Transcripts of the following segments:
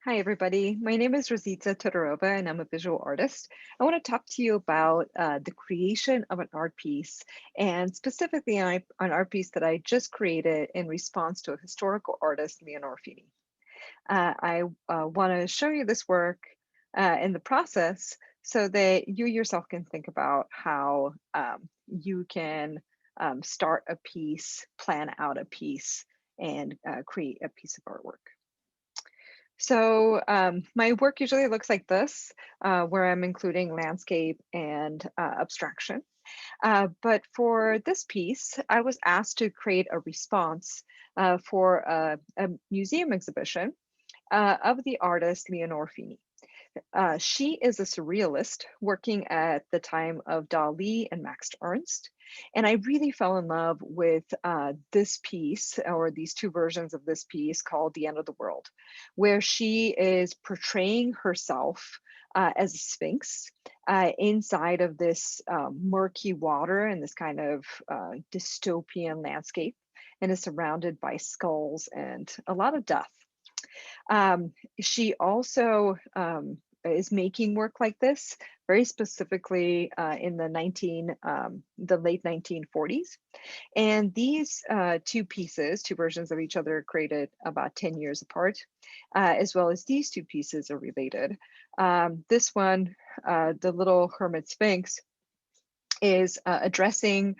Hi, everybody. My name is Rossitza Todorova, and I'm a visual artist. I want to talk to you about the creation of an art piece, and specifically an art piece that I just created in response to a historical artist, Leonor Fini. I want to show you this work in the process so that you yourself can think about how you can start a piece, plan out a piece, and create a piece of artwork. So my work usually looks like this, where I'm including landscape and abstraction. But for this piece, I was asked to create a response for a museum exhibition of the artist Leonor Fini. She is a surrealist working at the time of Dali and Max Ernst. And I really fell in love with this piece, or these two versions of this piece called The End of the World, where she is portraying herself as a sphinx inside of this murky water and this kind of dystopian landscape, and is surrounded by skulls and a lot of death. She also is making work like this very specifically in the late 1940s. And these two pieces, two versions of each other, created about 10 years apart, as well as these two pieces are related. This one, the little hermit sphinx, is addressing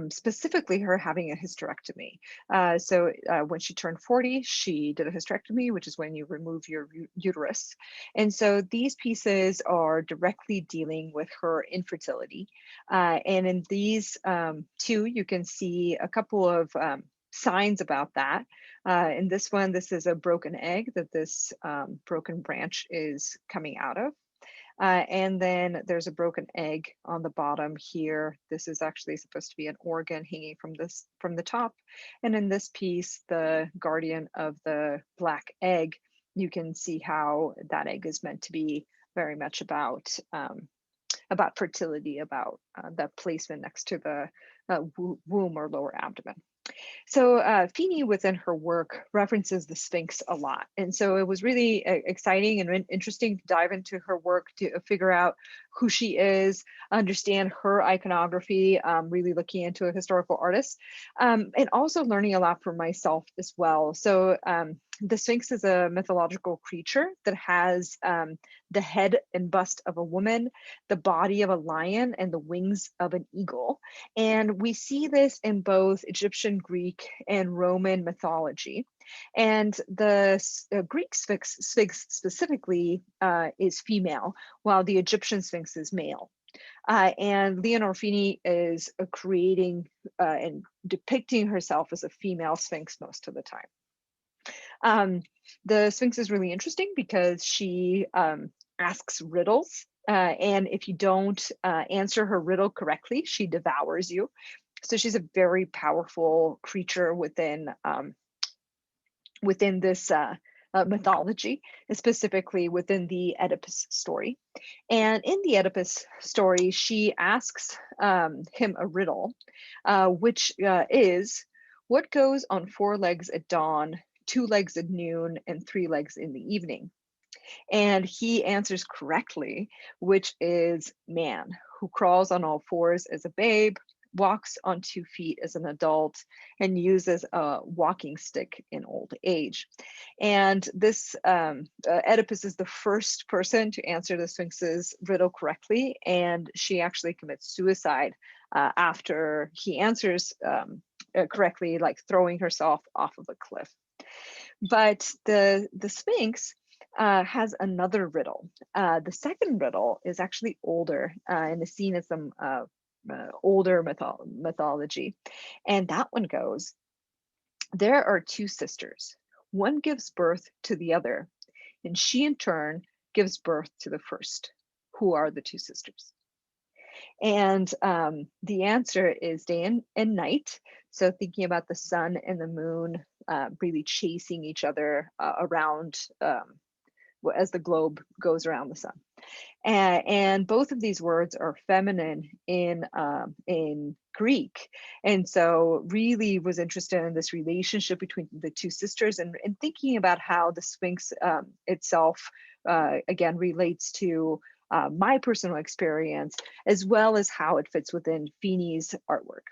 specifically her having a hysterectomy. So when she turned 40, she did a hysterectomy, which is when you remove your uterus. And so these pieces are directly dealing with her infertility. And in these two, you can see a couple of signs about that. In this one, this is a broken egg that this broken branch is coming out of. And then there's a broken egg on the bottom here. This is actually supposed to be an organ hanging from the top. And in this piece, the guardian of the black egg, you can see how that egg is meant to be very much about fertility, about the placement next to the womb or lower abdomen. So Fini within her work references the Sphinx a lot. And so it was really exciting and interesting to dive into her work to figure out who she is, understand her iconography, really looking into a historical artist, and also learning a lot for myself as well. So the Sphinx is a mythological creature that has the head and bust of a woman, the body of a lion, and the wings of an eagle. And we see this in both Egyptian, Greek, and Roman mythology. And the Greek sphinx specifically is female, while the Egyptian sphinx is male. And Leonor Fini is creating and depicting herself as a female sphinx most of the time. The Sphinx is really interesting because she asks riddles. And if you don't answer her riddle correctly, she devours you. So she's a very powerful creature within this mythology, and specifically within the Oedipus story. And in the Oedipus story, she asks him a riddle, which is, what goes on four legs at dawn, two legs at noon, and three legs in the evening? And he answers correctly, which is man, who crawls on all fours as a babe, walks on 2 feet as an adult, and uses a walking stick in old age. And this Oedipus is the first person to answer the Sphinx's riddle correctly, and she actually commits suicide after he answers correctly, like throwing herself off of a cliff. But the Sphinx has another riddle. The second riddle is actually older and is seen as some older mythology. And that one goes, there are two sisters. One gives birth to the other, and she in turn gives birth to the first. Who are the two sisters? And the answer is day and night. So thinking about the sun and the moon really chasing each other around as the globe goes around the sun. And both of these words are feminine in Greek, and so really was interested in this relationship between the two sisters, and thinking about how the Sphinx itself again relates to my personal experience, as well as how it fits within Fini's artwork.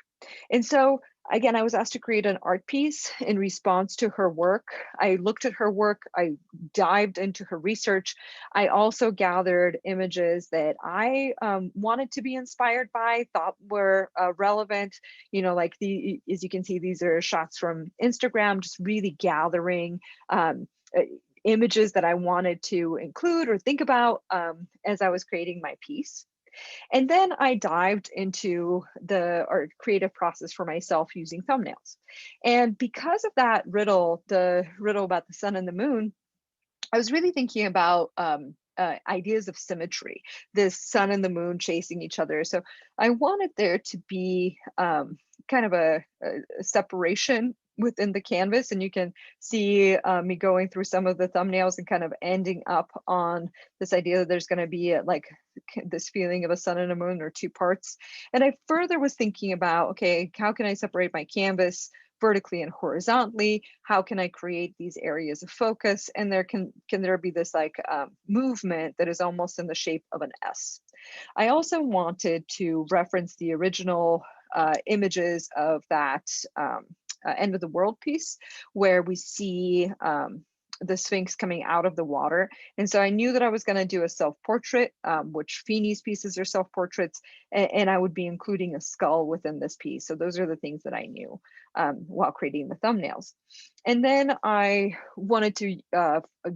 And so again, I was asked to create an art piece in response to her work. I looked at her work, I dived into her research. I also gathered images that I wanted to be inspired by, thought were relevant. Like as you can see, these are shots from Instagram, just really gathering uh, images that I wanted to include or think about as I was creating my piece. And then I dived into the art creative process for myself using thumbnails. And because of that riddle, the riddle about the sun and the moon, I was really thinking about ideas of symmetry, this sun and the moon chasing each other. So I wanted there to be kind of a separation within the canvas, and you can see me going through some of the thumbnails and kind of ending up on this idea that there's going to be like this feeling of a sun and a moon, or two parts. And I further was thinking about, okay, how can I separate my canvas vertically and horizontally? How can I create these areas of focus? And there can there be this like movement that is almost in the shape of an S. I also wanted to reference the original images of that end of the world piece, where we see the Sphinx coming out of the water. And so I knew that I was going to do a self-portrait, which Fini's pieces are self-portraits, and I would be including a skull within this piece. So those are the things that I knew while creating the thumbnails. And then I wanted to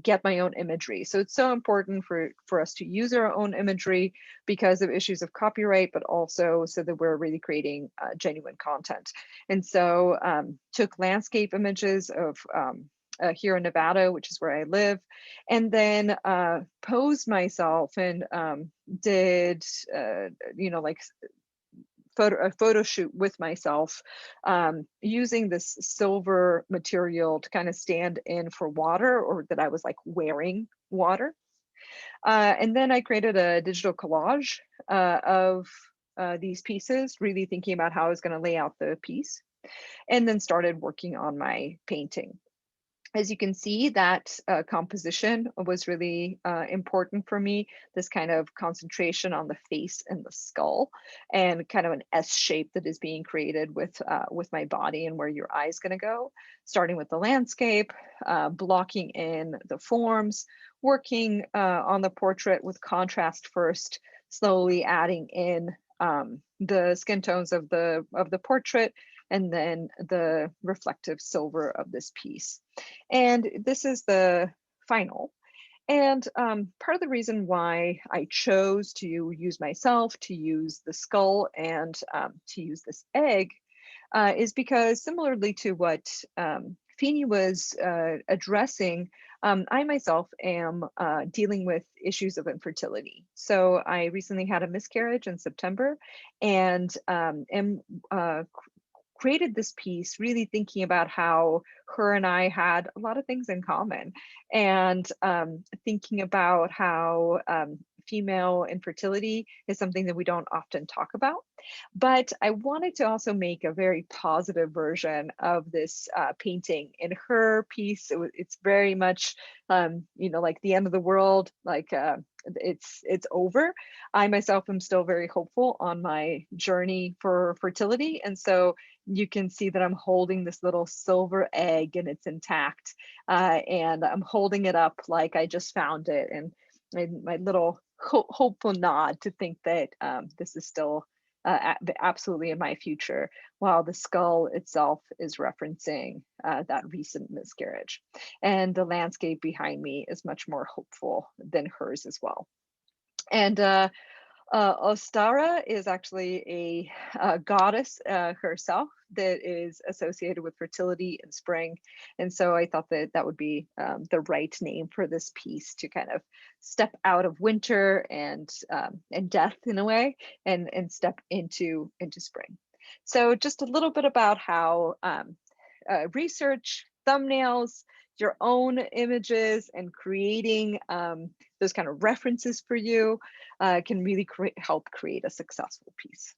get my own imagery. So it's so important for us to use our own imagery because of issues of copyright, but also so that we're really creating genuine content. And so took landscape images of here in Nevada, which is where I live, and then posed myself and did, like a photo shoot with myself using this silver material to kind of stand in for water, or that I was like wearing water. And then I created a digital collage of these pieces, really thinking about how I was going to lay out the piece, and then started working on my painting. As you can see, that composition was really important for me, this kind of concentration on the face and the skull, and kind of an S shape that is being created with my body and where your eye is going to go, starting with the landscape, blocking in the forms, working on the portrait with contrast first, slowly adding in the skin tones of the portrait, and then the reflective silver of this piece. And this is the final. And part of the reason why I chose to use myself, to use the skull, and to use this egg is because, similarly to what Fini was addressing, I myself am dealing with issues of infertility. So I recently had a miscarriage in September, and am created this piece really thinking about how her and I had a lot of things in common, and thinking about how female infertility is something that we don't often talk about. But I wanted to also make a very positive version of this painting. In her piece, it's very much, like the end of the world, like it's over. I myself am still very hopeful on my journey for fertility. And so you can see that I'm holding this little silver egg and it's intact. And I'm holding it up like I just found it. And my little hopeful nod to think that this is still absolutely in my future, while the skull itself is referencing that recent miscarriage. And the landscape behind me is much more hopeful than hers as well. And Ostara is actually a goddess herself that is associated with fertility and spring. And so I thought that that would be the right name for this piece, to kind of step out of winter and death in a way, and step into spring. So just a little bit about how research, thumbnails, your own images and creating those kind of references for you can really help create a successful piece.